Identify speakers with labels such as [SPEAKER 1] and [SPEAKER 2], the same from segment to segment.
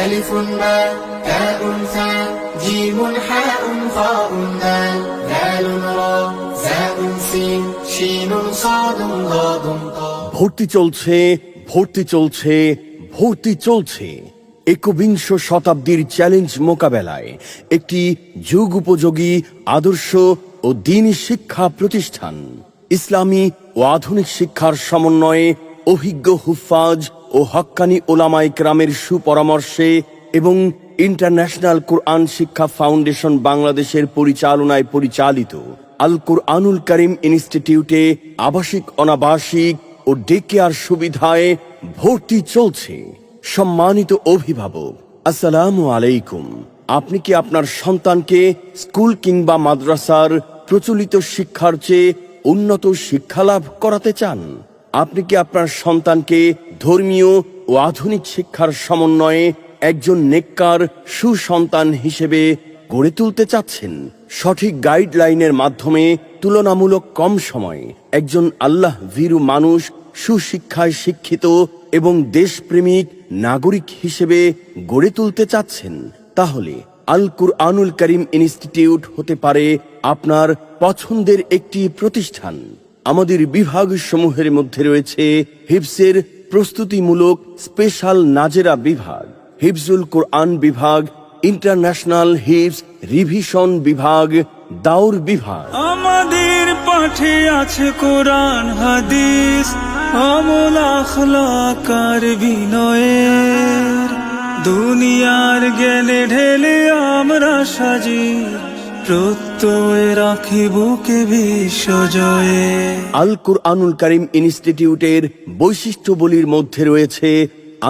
[SPEAKER 1] ألف باء تاء ثاء جيم حاء خاء دال ذال را زاء سين شين صاد ضاد طاء
[SPEAKER 2] ভর্তি চলছে, ভর্তি চলছে, ভর্তি চলছে। একবিংশ শতাব্দীর চ্যালেঞ্জ মোকাবেলায় একটি যুগ উপযোগী আদর্শ ও দ্বীনি শিক্ষা প্রতিষ্ঠান। ইসলামী ও আধুনিক শিক্ষার সমন্বয়ে অভিজ্ঞ হুফাজ ও হক্কানি ওলামায়ে কেরামের সুপরামর্শে এবং ইন্টারন্যাশনাল কোরআন শিক্ষা ফাউন্ডেশন বাংলাদেশের পরিচালনায় পরিচালিত আল কুরআনুল কারীম ইনস্টিটিউটে আবাসিক অনাবাসিক ও ডে কেয়ার সুবিধায় ভর্তি চলছে। সম্মানিত অভিভাবক, আসসালামু আলাইকুম। আপনি কি আপনার সন্তানকে স্কুল কিংবা মাদ্রাসার প্রচলিত শিক্ষার চেয়ে উন্নত শিক্ষালাভ করাতে চান? আপনি কি আপনার সন্তানকে ধর্মীয় ও আধুনিক শিক্ষার সমন্বয়ে একজন নেককার সুসন্তান হিসেবে গড়ে তুলতে চাচ্ছেন? সঠিক গাইডলাইনের মাধ্যমে তুলনামূলক কম সময়ে একজন আল্লাহ ভীরু মানুষ সুশিক্ষায় শিক্ষিত এবং দেশপ্রেমিক নাগরিক হিসেবে গড়ে তুলতে চাচ্ছেন? তাহলে আল কুরআনুল কারীম ইনস্টিটিউট হতে পারে আপনার পছন্দের একটি প্রতিষ্ঠান। আমাদের বিভাগ সমূহের মধ্যে রয়েছে হিফজের প্রস্তুতিমূলক স্পেশাল নাজেরা বিভাগ, হিফজুল কোরআন বিভাগ, ইন্টারন্যাশনাল হিফজ রিভিশন বিভাগ, দাওর বিভাগ।
[SPEAKER 3] আমাদের পাঠে আছে কোরআন হাদিস, আমল আখলাক আর বিনয়ের, দুনিয়ার জ্ঞানে ঢেলে আমরা সাজি, প্রত্যয় রাখি বুকে বিশ্বজয়ে।
[SPEAKER 2] আল কুরআনুল কারীম ইনস্টিটিউটের বৈশিষ্ট্যবলীর মধ্যে রয়েছে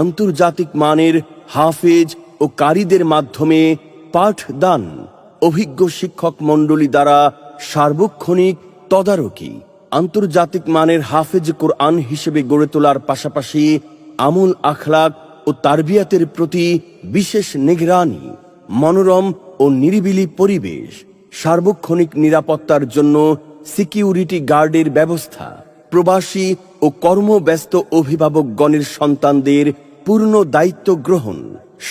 [SPEAKER 2] আন্তর্জাতিক মানের হাফেজ ও কারীদের মাধ্যমে পাঠদান, অভিজ্ঞ শিক্ষক মণ্ডলী দ্বারা সার্বক্ষণিক তদারকি, আন্তর্জাতিক মানের হাফেজ কোরআন হিসেবে গড়ে তোলার পাশাপাশি আমল আখলাক ও তারবিয়াতের প্রতি বিশেষ নিগরানি, মনোরম ও নিরিবিলি পরিবেশ, সার্বক্ষণিক নিরাপত্তার জন্য সিকিউরিটি গার্ডের ব্যবস্থা, প্রবাসী ও কর্মব্যস্ত অভিভাবকগণের সন্তানদের পূর্ণ দায়িত্ব গ্রহণ,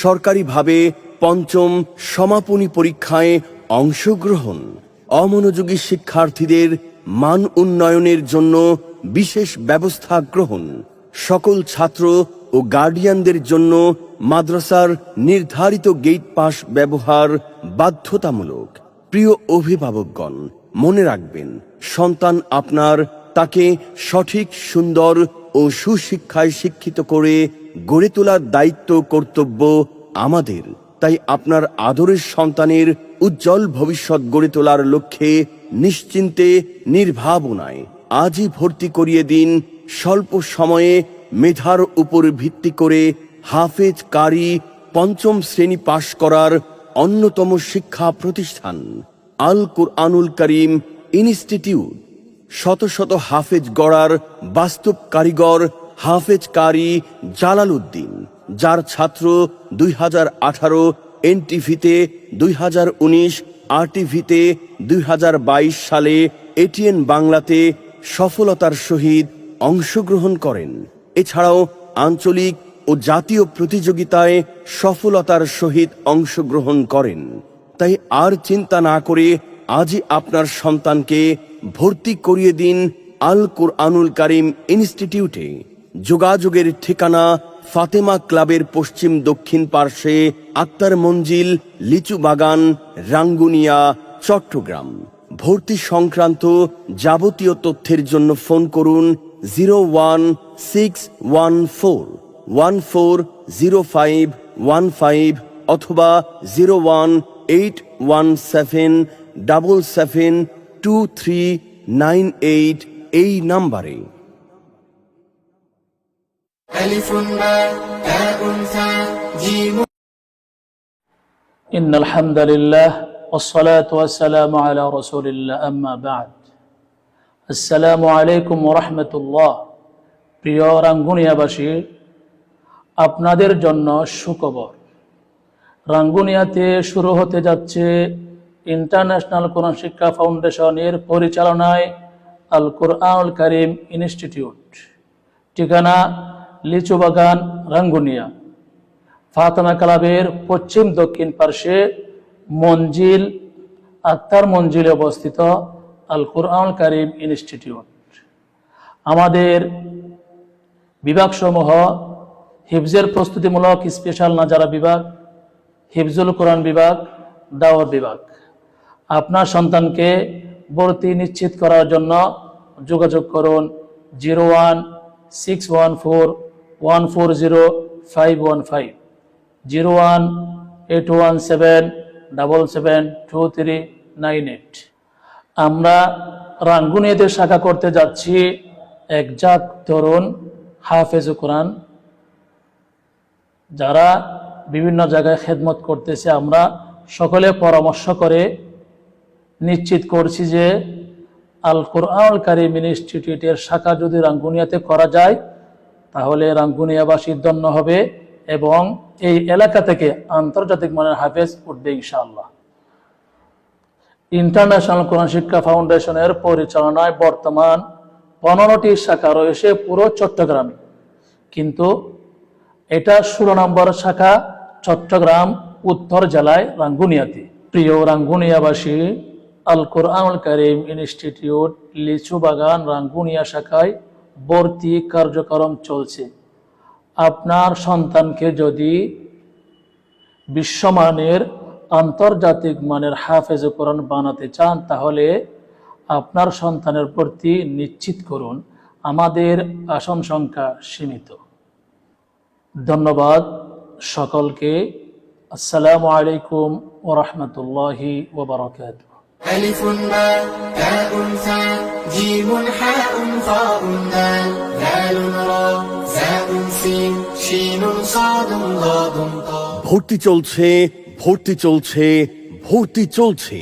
[SPEAKER 2] সরকারিভাবে পঞ্চম সমাপনী পরীক্ষায় অংশগ্রহণ, অমনোযোগী শিক্ষার্থীদের মান উন্নয়নের জন্য বিশেষ ব্যবস্থা গ্রহণ, সকল ছাত্র ও গার্ডিয়ানদের জন্য মাদ্রাসার নির্ধারিত গেট পাস ব্যবহার বাধ্যতামূলক। প্রিয় অভিভাবকগণ, মনে রাখবেন, সন্তান আপনার, তাকে সঠিক, সুন্দর ও সুশিক্ষায় শিক্ষিত করে গড়ে তোলার দায়িত্ব কর্তব্য আমাদের। তাই আপনার আদরের সন্তানের উজ্জ্বল ভবিষ্যৎ গড়ে তোলার লক্ষ্যে নিশ্চিন্তে নির্ভাবনায় আজই ভর্তি করিয়ে দিন স্বল্প সময়ে মেধার উপর ভিত্তি করে হাফেজ কারি পঞ্চম শ্রেণী পাশ করার অন্যতম শিক্ষা প্রতিষ্ঠান আল কুরআনুল কারীম ইনস্টিটিউট। শত শত হাফেজ গড়ার বাস্তব কারিগর হাফেজ কারি জালাল উদ্দিন, যার ছাত্র 2018 এনটিভিতে, 2019 আরটিভিতে, 2022 সালে এটিএন বাংলাতে সফলতার সহিত অংশগ্রহণ করেন। এছাড়াও আঞ্চলিক ও জাতীয় প্রতিযোগিতায় সফলতার সহিত অংশগ্রহণ করেন। তাই আর চিন্তা না করে আজই আপনার সন্তানকে ভর্তি করিয়ে দিন আল কুরআনুল কারীম ইনস্টিটিউটে। যোগাযোগের ঠিকানা ফাতেমা ক্লাবের পশ্চিম দক্ষিণ পার্শ্বে আক্তার মঞ্জিল, লিচু বাগান, রাঙ্গুনিয়া, চট্টগ্রাম। ভর্তি সংক্রান্ত যাবতীয় তথ্যের জন্য ফোন করুন 016140515 অথবা 01817772398 এই নাম্বারে।
[SPEAKER 1] ألف باء تاء ثاء جيم.
[SPEAKER 4] إن الحمد لله والصلاة والسلام على رسول الله أما بعد السلام عليكم ورحمة الله। প্রিয় রাঙ্গুনিয়াবাসী, আপনাদের জন্য সুখবর। রাঙ্গুনিয়াতে শুরু হতে যাচ্ছে ইন্টারন্যাশনাল কোরআন শিক্ষা ফাউন্ডেশনের পরিচালনায় আল কুরআনুল কারীম ইনস্টিটিউট। ঠিকানা লিচু বাগান, রাঙ্গুনিয়া। ফাতেমা ক্লাবের পশ্চিম দক্ষিণ পার্শ্বে মঞ্জিল আক্তার মঞ্জিলে অবস্থিত আল কুরআনুল কারীম ইনস্টিটিউট। আমাদের বিভাগসমূহ হিফজের প্রস্তুতিমূলক স্পেশাল নাজারা বিভাগ, হিফজুল কোরআন বিভাগ, দাওয়াত বিভাগ। আপনার সন্তানকে ভর্তি নিশ্চিত করার জন্য যোগাযোগ করুন 016141405115, 018117772398। আমরা রাঙ্গুনিয়াতে শাখা করতে যাচ্ছি একজাত তরুণ হাফেজ কোরআন যারা বিভিন্ন জায়গায় খেদমত করতেছে। আমরা সকলে পরামর্শ করে নিশ্চিত করছি যে আল কুরআনুল কারীম ইনস্টিটিউটের শাখা যদি রাঙ্গুনিয়াতে করা যায় তাহলে রাঙ্গুনিয়াবাসী ধন্য হবে এবং এই এলাকা থেকে আন্তর্জাতিক মানের হাফেজ উঠবে ইনশাআল্লাহ। ইন্টারন্যাশনাল কোরআন শিক্ষা ফাউন্ডেশনের পরিচালনায় বর্তমান 15টি শাখা রয়েছে পুরো চট্টগ্রামে, কিন্তু এটা 16 নম্বর শাখা চট্টগ্রাম উত্তর জেলায় রাঙ্গুনিয়াতে। প্রিয় রাঙ্গুনিয়াবাসী, আল কুরআনুল কারীম ইনস্টিটিউট লিচু বাগান রাঙ্গুনিয়া শাখায় ভর্তি কার্যক্রম চলছে। আপনার সন্তানকে যদি বিশ্বমানের আন্তর্জাতিক মানের হাফেজ কোরআন বানাতে চান তাহলে আপনার সন্তানের ভর্তি নিশ্চিত করুন। আমাদের আসন সংখ্যা সীমিত। ধন্যবাদ সকলকে। আসসালামু আলাইকুম ওয়া রাহমাতুল্লাহি ওয়া বারাকাতুহু।
[SPEAKER 1] ألف باء تاء ثاء جيم حاء خاء دال ذال را زاء سين شين صاد ضاد طاء।
[SPEAKER 2] ভর্তি চলছে, ভর্তি চলছে, ভর্তি চলছে।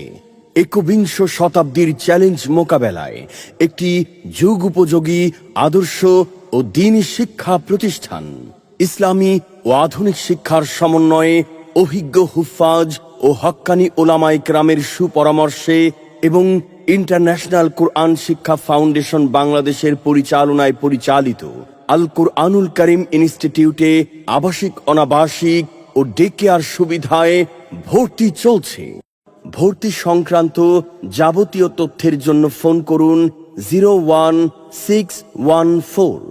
[SPEAKER 2] একবিংশ শতাব্দীর চ্যালেঞ্জ মোকাবেলায় একটি যুগ উপযোগী আদর্শ ও দ্বীনি শিক্ষা প্রতিষ্ঠান। ইসলামী ও আধুনিক শিক্ষার সমন্বয়ে অভিজ্ঞ হুফাজ ও হক্কানি ওলামায়ে কেরামের সুপরামর্শে এবং ইন্টারন্যাশনাল কোরআন শিক্ষা ফাউন্ডেশন বাংলাদেশের পরিচালনায় পরিচালিত আল কুরআনুল কারীম ইনস্টিটিউটে আবাসিক, অনাবাসিক ও ডে কেয়ার সুবিধায় ভর্তি চলছে। ভর্তি সংক্রান্ত যাবতীয় তথ্যের জন্য ফোন করুন 01614